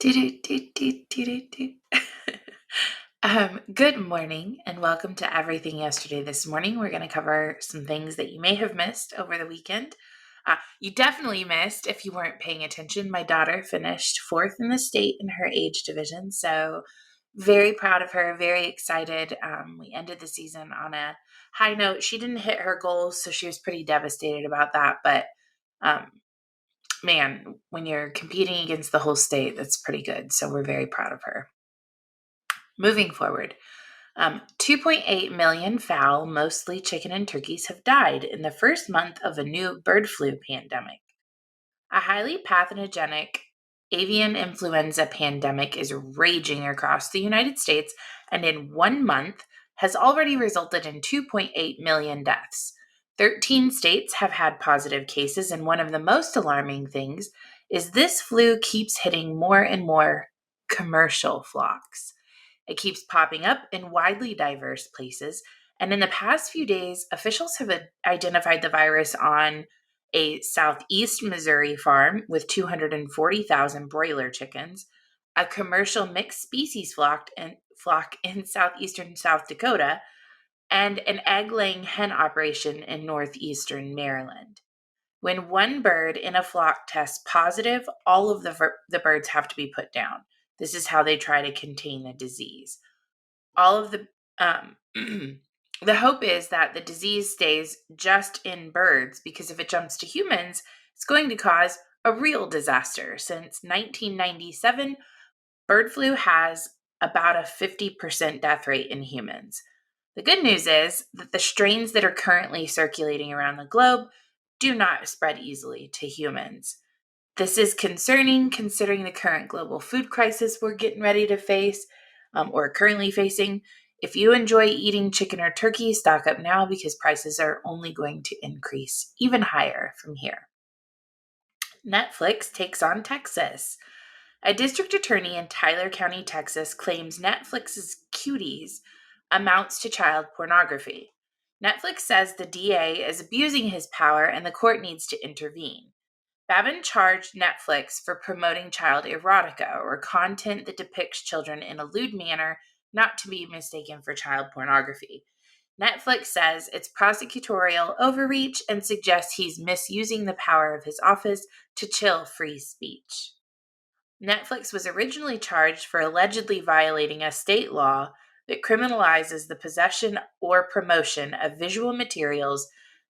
Do-do-do-do-do-do-do. Good morning and welcome to Everything Yesterday This Morning. We're going to cover some things that you may have missed over the weekend. You definitely missed if you weren't paying attention. My daughter finished fourth in the state in her age division, so very proud of her, very excited. We ended the season on a high note. She didn't hit her goals, so she was pretty devastated about that, but um, man, when you're competing against the whole state, that's pretty good. So we're very proud of her. Moving forward, 2.8 million fowl, mostly chicken and turkeys, have died in the first month of a new bird flu pandemic. A highly pathogenic avian influenza pandemic is raging across the United States and in 1 month has already resulted in 2.8 million deaths. 13 states have had positive cases, and one of the most alarming things is this flu keeps hitting more and more commercial flocks. It keeps popping up in widely diverse places, and in the past few days, officials have identified the virus on a southeast Missouri farm with 240,000 broiler chickens, a commercial mixed species flock in southeastern South Dakota, and an egg-laying hen operation in northeastern Maryland. When one bird in a flock tests positive, all of the birds have to be put down. This is how they try to contain the disease. All of the hope is that the disease stays just in birds, because if it jumps to humans, it's going to cause a real disaster. Since 1997, bird flu has about a 50% death rate in humans. The good news is that the strains that are currently circulating around the globe do not spread easily to humans. This is concerning considering the current global food crisis we're getting ready to face or currently facing. If you enjoy eating chicken or turkey, stock up now because prices are only going to increase even higher from here. Netflix takes on Texas. A district attorney in Tyler County, Texas, claims Netflix's Cuties amounts to child pornography. Netflix says the DA is abusing his power and the court needs to intervene. Babin charged Netflix for promoting child erotica, or content that depicts children in a lewd manner, not to be mistaken for child pornography. Netflix says it's prosecutorial overreach and suggests he's misusing the power of his office to chill free speech. Netflix was originally charged for allegedly violating a state law that criminalizes the possession or promotion of visual materials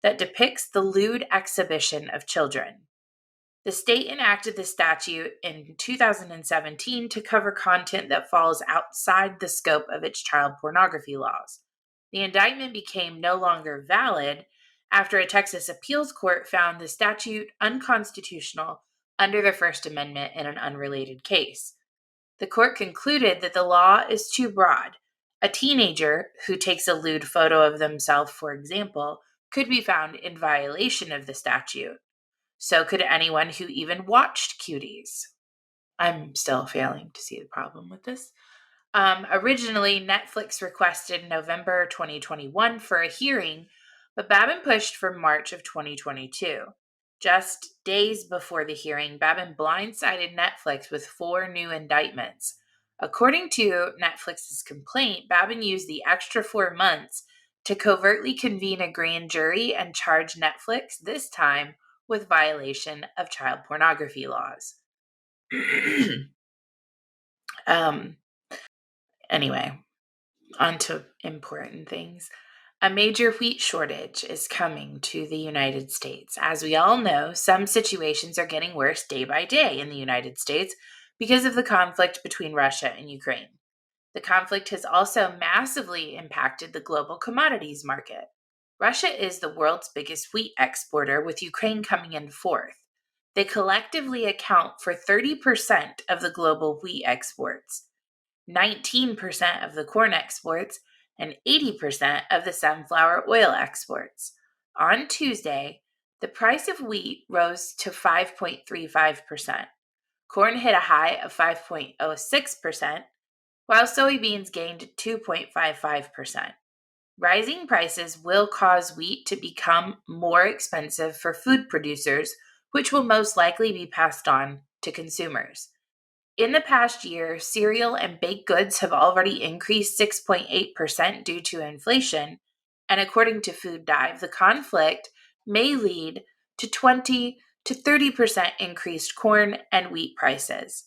that depicts the lewd exhibition of children. The state enacted the statute in 2017 to cover content that falls outside the scope of its child pornography laws. The indictment became no longer valid after a Texas appeals court found the statute unconstitutional under the First Amendment in an unrelated case. The court concluded that the law is too broad. A teenager who takes a lewd photo of themselves, for example, could be found in violation of the statute. So could anyone who even watched Cuties. I'm still failing to see the problem with this. Originally, Netflix requested November 2021 for a hearing, but Babin pushed for March of 2022. Just days before the hearing, Babin blindsided Netflix with 4 new indictments. According to Netflix's complaint, Babin used the extra 4 months to covertly convene a grand jury and charge Netflix, this time, with violation of child pornography laws. Anyway, on to important things. A major wheat shortage is coming to the United States. As we all know, some situations are getting worse day by day in the United States because of the conflict between Russia and Ukraine. The conflict has also massively impacted the global commodities market. Russia is the world's biggest wheat exporter, with Ukraine coming in fourth. They collectively account for 30% of the global wheat exports, 19% of the corn exports, and 80% of the sunflower oil exports. On Tuesday, the price of wheat rose to 5.35%. Corn hit a high of 5.06%, while soybeans gained 2.55%. Rising prices will cause wheat to become more expensive for food producers, which will most likely be passed on to consumers. In the past year, cereal and baked goods have already increased 6.8% due to inflation, and according to Food Dive, the conflict may lead to 20 to 30% increased corn and wheat prices.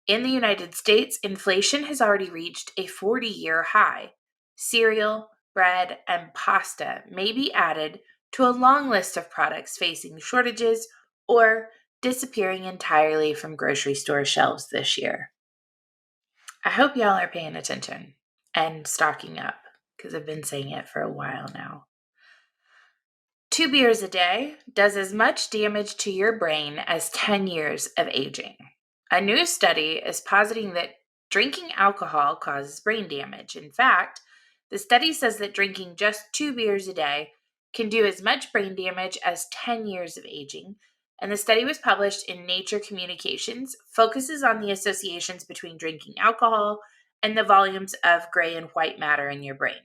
In the United States, inflation has already reached a 40-year high. Cereal, bread, and pasta may be added to a long list of products facing shortages or disappearing entirely from grocery store shelves this year. I hope y'all are paying attention and stocking up because I've been saying it for a while now. 2 beers a day does as much damage to your brain as 10 years of aging. A new study is positing that drinking alcohol causes brain damage. In fact, the study says that drinking just 2 beers a day can do as much brain damage as 10 years of aging. And the study was published in Nature Communications, focuses on the associations between drinking alcohol and the volumes of gray and white matter in your brain.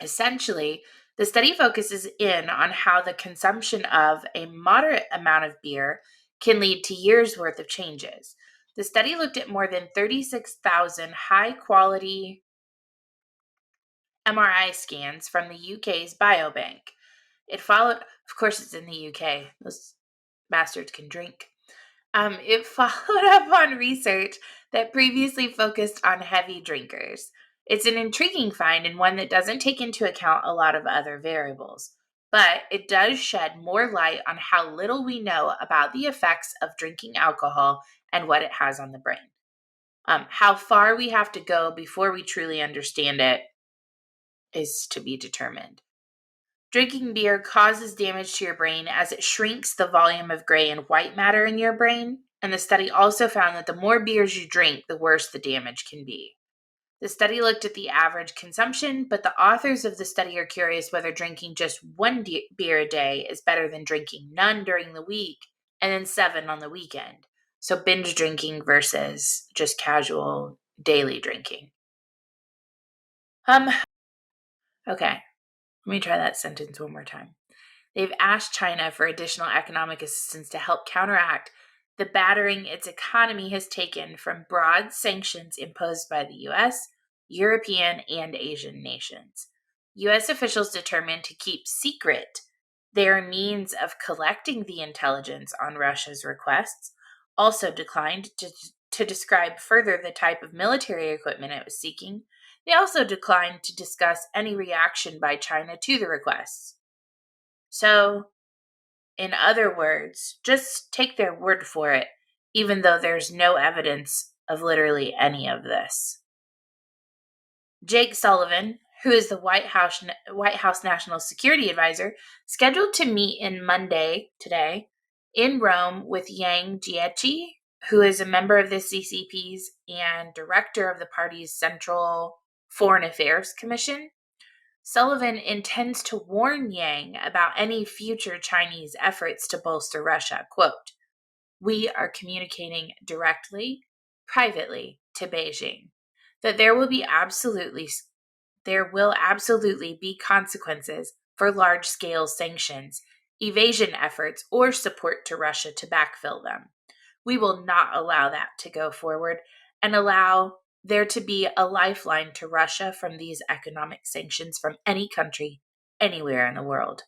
Essentially, the study focuses in on how the consumption of a moderate amount of beer can lead to years' worth of changes. The study looked at more than 36,000 high-quality MRI scans from the UK's biobank. It followed, of course, it's in the UK. Those bastards can drink. It followed up on research that previously focused on heavy drinkers. It's an intriguing find and one that doesn't take into account a lot of other variables, but it does shed more light on how little we know about the effects of drinking alcohol and what it has on the brain. How far we have to go before we truly understand it is to be determined. Drinking beer causes damage to your brain as it shrinks the volume of gray and white matter in your brain, and the study also found that the more beers you drink, the worse the damage can be. The study looked at the average consumption, but the authors of the study are curious whether drinking just one beer a day is better than drinking none during the week and then 7 on the weekend. So binge drinking versus just casual daily drinking. Okay, let me try that sentence one more time. They've asked China for additional economic assistance to help counteract the battering its economy has taken from broad sanctions imposed by the US, European, and Asian nations. US officials determined to keep secret their means of collecting the intelligence on Russia's requests, also declined to describe further the type of military equipment it was seeking. They also declined to discuss any reaction by China to the requests. So, in other words, just take their word for it, even though there's no evidence of literally any of this. Jake Sullivan, who is the White House National Security Advisor, scheduled to meet today, in Rome with Yang Jiechi, who is a member of the CCP's and director of the party's Central Foreign Affairs Commission. Sullivan intends to warn Yang about any future Chinese efforts to bolster Russia. Quote, "We are communicating directly, privately to Beijing, that there will absolutely be consequences for large-scale sanctions, evasion efforts, or support to Russia to backfill them. We will not allow that to go forward and allow there to be a lifeline to Russia from these economic sanctions from any country, anywhere in the world."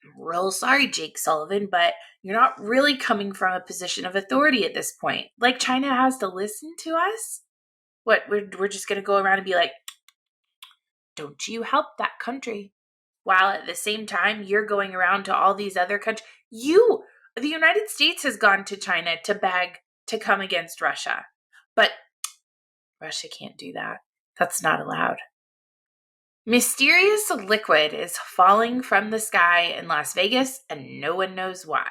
I'm real sorry, Jake Sullivan, but you're not really coming from a position of authority at this point. Like China has to listen to us? What, we're just going to go around and be like, don't you help that country. While at the same time, you're going around to all these other countries. The United States has gone to China to beg to come against Russia. But Russia can't do that. That's not allowed. Mysterious liquid is falling from the sky in Las Vegas, and no one knows why.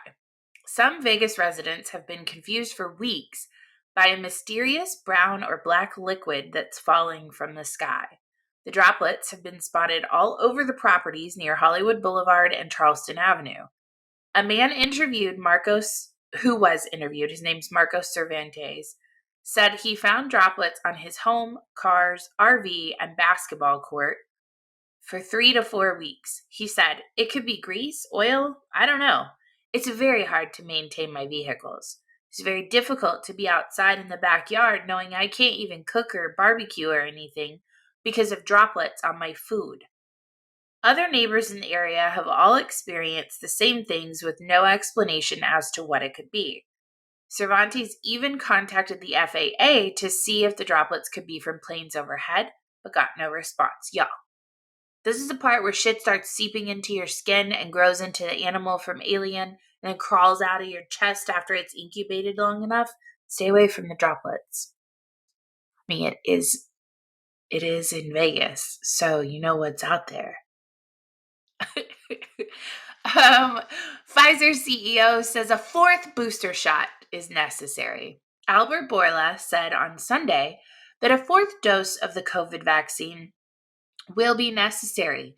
Some Vegas residents have been confused for weeks by a mysterious brown or black liquid that's falling from the sky. The droplets have been spotted all over the properties near Hollywood Boulevard and Charleston Avenue. A man who was interviewed, his name's Marcos Cervantes, said he found droplets on his home, cars, RV, and basketball court for 3 to 4 weeks. He said, "It could be grease, oil, I don't know. It's very hard to maintain my vehicles." It's very difficult to be outside in the backyard knowing I can't even cook or barbecue or anything because of droplets on my food. Other neighbors in the area have all experienced the same things with no explanation as to what it could be. Cervantes even contacted the FAA to see if the droplets could be from planes overhead, but got no response. Y'all, this is the part where shit starts seeping into your skin and grows into the animal from Alien and then crawls out of your chest after it's incubated long enough. Stay away from the droplets. I mean, it is in Vegas, so you know what's out there. Pfizer CEO says a fourth booster shot is necessary. Albert Bourla said on Sunday that a fourth dose of the COVID vaccine will be necessary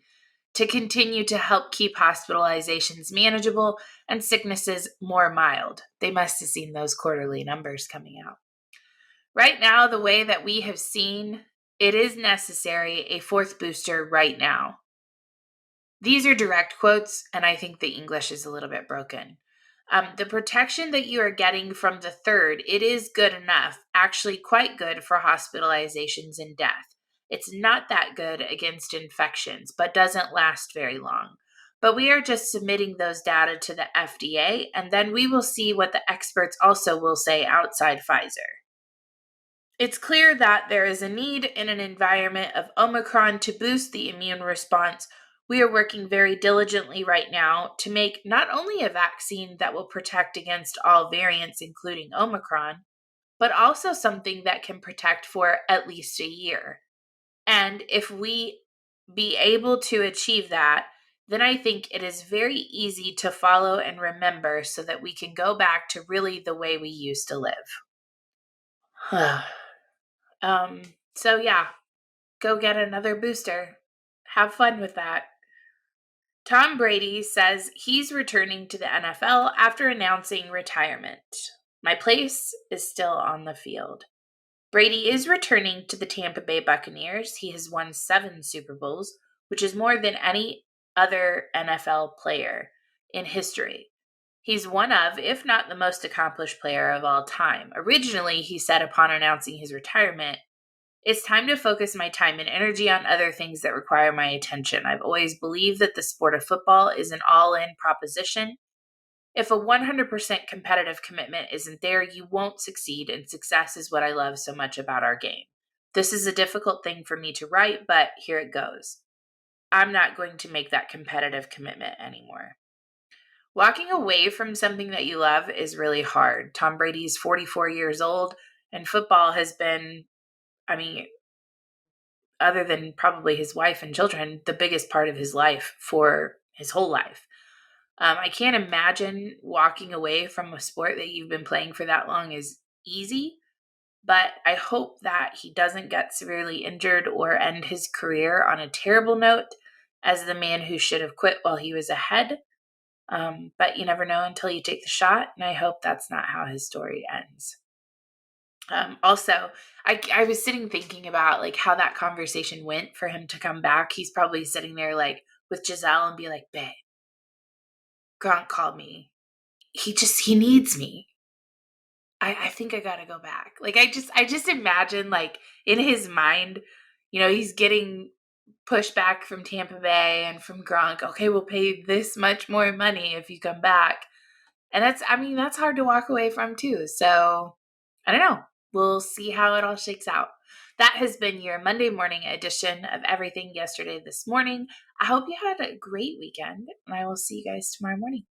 to continue to help keep hospitalizations manageable and sicknesses more mild. They must have seen those quarterly numbers coming out. Right now, the way that we have seen, it is necessary a fourth booster right now. These are direct quotes, and I think the English is a little bit broken. The protection that you are getting from the third, it is good enough, actually quite good for hospitalizations and death. It's not that good against infections, but doesn't last very long. But we are just submitting those data to the FDA, and then we will see what the experts also will say outside Pfizer. It's clear that there is a need in an environment of Omicron to boost the immune response. We are working very diligently right now to make not only a vaccine that will protect against all variants, including Omicron, but also something that can protect for at least a year. And if we be able to achieve that, then I think it is very easy to follow and remember so that we can go back to really the way we used to live. So yeah, go get another booster. Have fun with that. Tom Brady says he's returning to the NFL after announcing retirement. My place is still on the field. Brady is returning to the Tampa Bay Buccaneers. He has won 7 Super Bowls, which is more than any other NFL player in history. He's one of, if not the most accomplished player of all time. Originally, he said upon announcing his retirement, "It's time to focus my time and energy on other things that require my attention. I've always believed that the sport of football is an all-in proposition. If a 100% competitive commitment isn't there, you won't succeed, and success is what I love so much about our game. This is a difficult thing for me to write, but here it goes. I'm not going to make that competitive commitment anymore." Walking away from something that you love is really hard. Tom Brady's 44 years old, and football has been, other than probably his wife and children, the biggest part of his life for his whole life. I can't imagine walking away from a sport that you've been playing for that long is easy, but I hope that he doesn't get severely injured or end his career on a terrible note as the man who should have quit while he was ahead. But you never know until you take the shot, and I hope that's not how his story ends. Also, I was sitting thinking about like how that conversation went for him to come back. He's probably sitting there like with Giselle and be like, "Babe, Gronk called me. He needs me. I think I gotta go back." Like I just imagine like in his mind, he's getting pushback from Tampa Bay and from Gronk. "Okay, we'll pay this much more money if you come back." And that's hard to walk away from too. So I don't know. We'll see how it all shakes out. That has been your Monday morning edition of Everything Yesterday This Morning. I hope you had a great weekend, and I will see you guys tomorrow morning.